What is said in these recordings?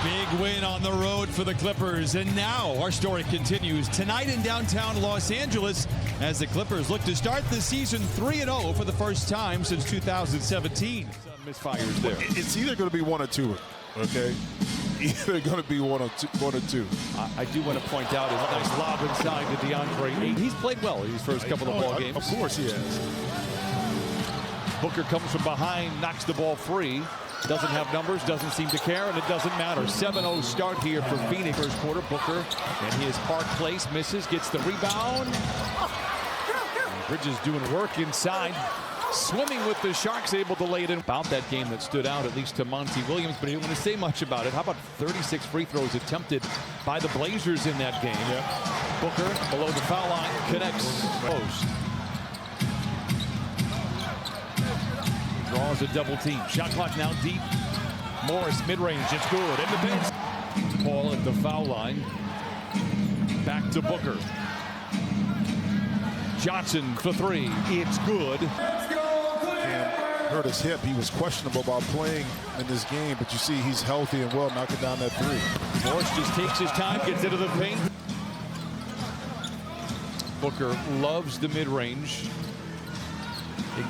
Big win on the road for the Clippers. And now our story continues tonight in downtown Los Angeles as the Clippers look to start the season 3-0 for the first time since 2017. Some misfires there. It's either going to be one or two, okay? Either going to be one or two. I do want to point out his nice lob inside to DeAndre. He's played well in his first couple of ball games. Of course he has. Booker comes from behind, knocks the ball free. Doesn't have numbers, doesn't seem to care, and it doesn't matter. 7-0 start here for Phoenix. First quarter, Booker and his Park Place misses, gets the rebound. And Bridges doing work inside. Swimming with the Sharks, able to lay it in. About that game that stood out, at least to Monty Williams, but he didn't want to say much about it. How about 36 free throws attempted by the Blazers in that game? Yeah. Booker below the foul line, connects. Post. Draws a double team. Shot clock now deep. Morris mid-range, it's good. In the bench. Paul at the foul line. Back to Booker. Johnson for three. It's good. And hurt his hip. He was questionable about playing in this game, but you see he's healthy and well, knocking down that three. Morris just takes his time, gets into the paint. Booker loves the mid-range.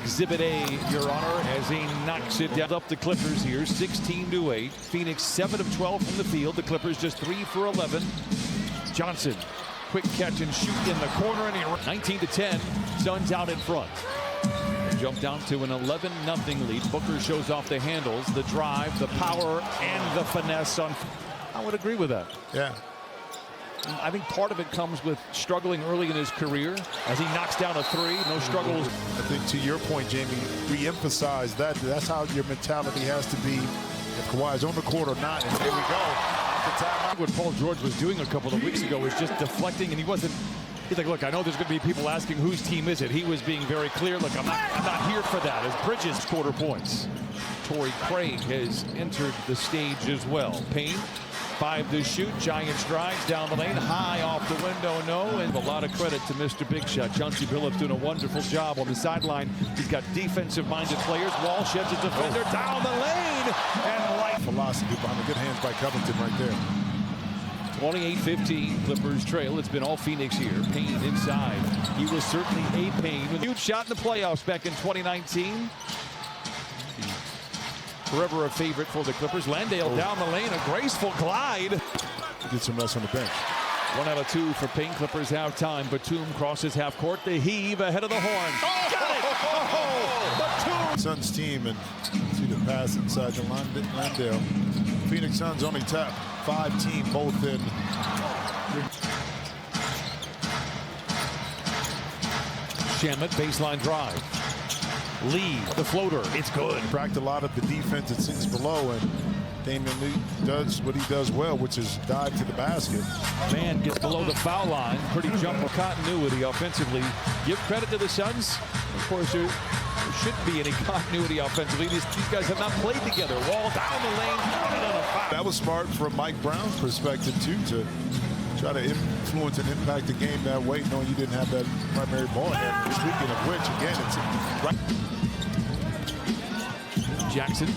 Exhibit A, Your Honor, as he knocks it down. Up the Clippers here, 16-8. Phoenix 7 of 12 from the field. The Clippers just 3 for 11. Johnson, quick catch and shoot in the corner, and he 19-10. Suns out in front. Jump down to an 11-0 lead. Booker shows off the handles, the drive, the power, and the finesse. I would agree with that. Yeah. I think part of it comes with struggling early in his career as he knocks down a three. No struggles. I think to your point, Jamie, re-emphasize that. That's how your mentality has to be. If Kawhi's on the court or not, and here we go. What Paul George was doing a couple of weeks ago was just deflecting, and he wasn't. He's like, look, I know there's going to be people asking whose team is it. He was being very clear. Look, I'm not here for that. As Bridges quarter points. Torrey Craig has entered the stage as well. Payne. 5 to shoot, giant strides down the lane, high off the window, no, and a lot of credit to Mr. Big Shot. Chauncey Billups doing a wonderful job on the sideline. He's got defensive-minded players. Wall sheds a defender down the lane, and light philosophy behind the good hands by Covington right there. 28-15, Clippers trail. It's been all Phoenix here. Payne inside. He was certainly a Payne with a huge shot in the playoffs back in 2019. Forever a favorite for the Clippers. Landale down the lane, a graceful glide. Get some rest on the bench. 1 out of 2 for Payne. Clippers have time. Batum crosses half court. The heave ahead of the horn. Got it! Oh, Batum! Suns team, and see the pass inside the Landale. Phoenix Suns only tap 5 team, both in. Shamet, baseline drive. Lee, the floater, it's good. Cracked a lot of the defense that sits below, and Damian Lee does what he does well, which is dive to the basket. Man gets below the foul line. Pretty jump of continuity offensively. Give credit to the Suns. Of course, there shouldn't be any continuity offensively. These guys have not played together. Wall down the lane, counted on a foul. That was smart from Mike Brown's perspective, too, to try to influence and impact the game that way, knowing you didn't have that primary ball hand. Speaking of which, again, it's right. Jackson,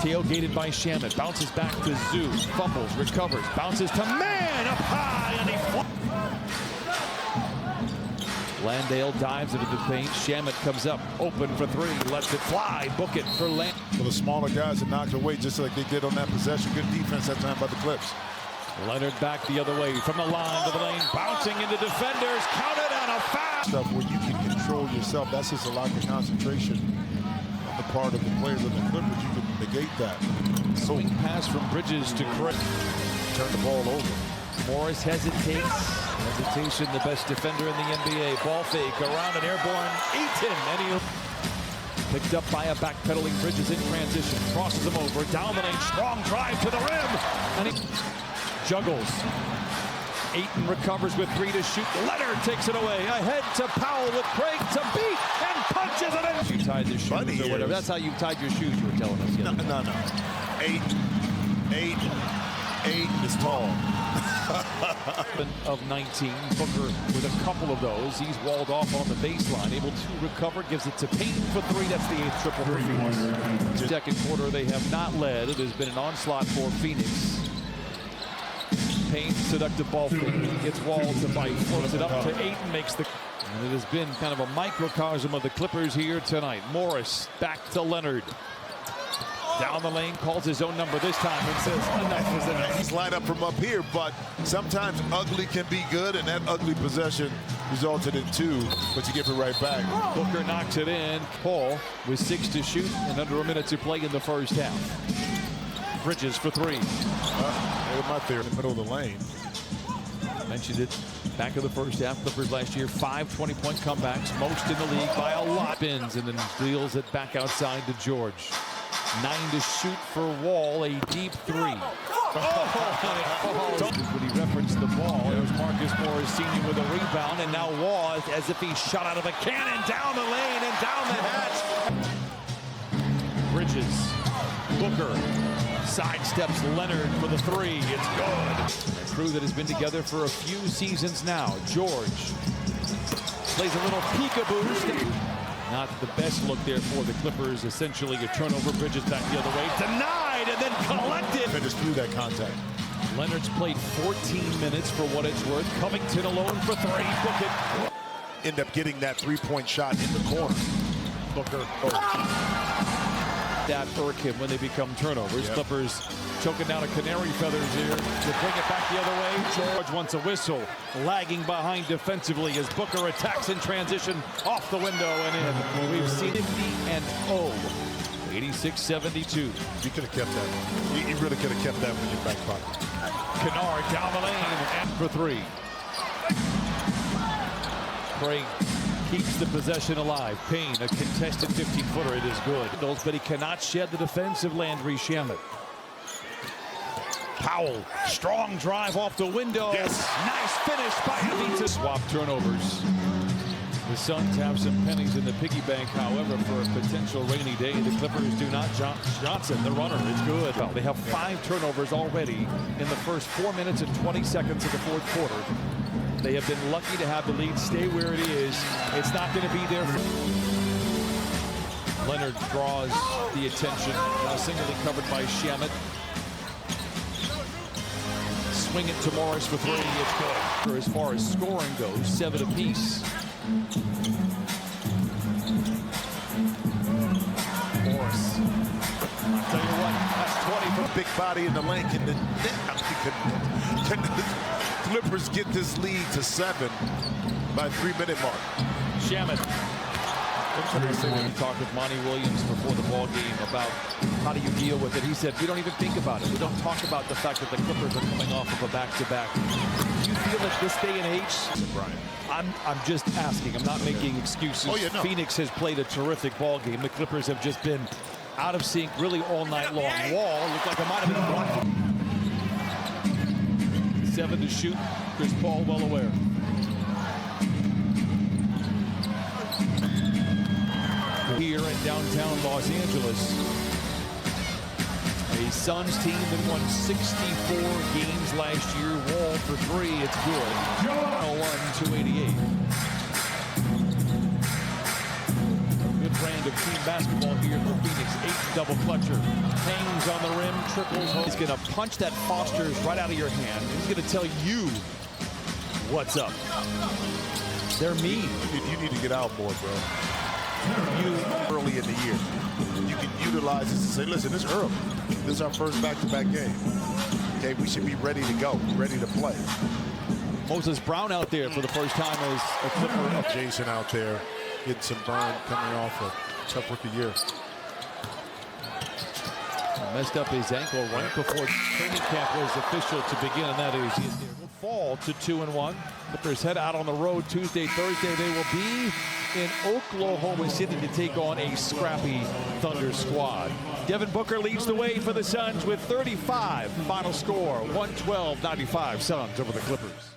tailgated by Shamet, bounces back to Zoo, fumbles, recovers, bounces to Man, up high, and he Landale dives into the paint. Shamet comes up, open for 3, lets it fly, book it for Land. For the smaller guys that knocked away, just like they did on that possession. Good defense that time by the Clips. Leonard back the other way from the line to the lane, bouncing into defenders, counted on a foul. Stuff where you can control yourself. That's just a lack of concentration on the part of the players of the Clippers. You can negate that. Swing pass from Bridges to Craig. Turn the ball over. Morris hesitates. Hesitation, the best defender in the NBA. Ball fake around an airborne Eaton. And he picked up by a backpedaling Bridges in transition. Crosses him over. Down the lane. Strong drive to the rim. And he juggles. Ayton recovers with 3 to shoot. Leonard takes it away. Ahead to Powell with Craig to beat and punches it in. You tied the shoes or whatever. That's how you tied your shoes, you were telling us. No. Ayton is tall. Of 19. Booker with a couple of those. He's walled off on the baseline. Able to recover. Gives it to Payne for 3. That's the 8th triple for Phoenix. Second quarter, they have not led. It has been an onslaught for Phoenix. Payne, seductive ball fake. Gets Wall to bite, floats it up to Ayton, makes the... And it has been kind of a microcosm of the Clippers here tonight. Morris back to Leonard. Down the lane, calls his own number this time and says enough is enough. He's lined up from up here, but sometimes ugly can be good, and that ugly possession resulted in 2, but you give it right back. Booker knocks it in. Paul with 6 to shoot and under a minute to play in the first half. Bridges for 3. There's my theory in the middle of the lane. Mentioned it back in the first half. Clippers last year, 5 20-point comebacks, most in the league by a lot. Spins and then deals it back outside to George. 9 to shoot for Wall, a deep 3. When he referenced the ball, it was Marcus Morris Sr. with a rebound, and now Wall, as if he shot out of a cannon, down the lane and down the hatch. Bridges, Booker, sidesteps Leonard for the 3. It's good. A crew that has been together for a few seasons now. George plays a little peekaboo. Not the best look there for the Clippers. Essentially a turnover. Bridges back the other way. Denied and then collected. Finished through that contact. Leonard's played 14 minutes for what it's worth. Covington alone for 3. Book it. End up getting that 3-point shot in the corner. Booker. That irk him when they become turnovers. Yep. Clippers choking down a canary feathers here to bring it back the other way. George wants a whistle, lagging behind defensively as Booker attacks in transition off the window and in. We've seen 50-0, 86-72. You could have kept that. You really could have kept that in your back pocket. Kennard down the lane and for 3. Craig keeps the possession alive. Payne, a contested 15-footer. It is good. But he cannot shed the defensive Landry Shamet. Powell, strong drive off the window. Yes. Nice finish by Avita. Swap turnovers. The Suns have some pennies in the piggy bank, however, for a potential rainy day. The Clippers do not. Johnson, the runner, is good. Well, they have 5 turnovers already in the first 4 minutes and 20 seconds of the fourth quarter. They have been lucky to have the lead stay where it is. It's not going to be there. Leonard draws the attention. Now singly covered by Shamet. Swing it to Morris for 3. It's good. As far as scoring goes, 7 apiece. Morris. I'll tell you what, that's 20 for big body in the lane. Can the Clippers get this lead to 7 by 3-minute mark? Shamet. We talked with Monty Williams before the ball game about how do you deal with it. He said, we don't even think about it. We don't talk about the fact that the Clippers are coming off of a back-to-back. Do you feel that this day and age? I'm just asking. I'm not making excuses. Oh, yeah, no. Phoenix has played a terrific ball game. The Clippers have just been out of sync really all night long. Wall looked like it might have been 7 to shoot. Chris Paul well aware. Here in downtown Los Angeles, a Suns team that won 64 games last year. Wall for 3, it's good. 101-288. Good brand of team basketball here for Phoenix. 8 double clutcher. Hangs on the rim, triples home. He's going to punch that Foster's right out of your hand. He's going to tell you what's up. They're mean. You need to get out more, bro. Early in the year, you can utilize this and say, listen, it's early. This is our first back-to-back game. Okay, we should be ready to go, ready to play. Moses Brown out there for the first time as a Clipper. Jason out there getting some burn coming off a tough rookie year. Messed up his ankle right before training camp was official to begin, and that is he will fall to 2-1. Clippers head out on the road Tuesday, Thursday. They will be in Oklahoma City to take on a scrappy Thunder squad. Devin Booker leads the way for the Suns with 35. Final score, 112-95 Suns over the Clippers.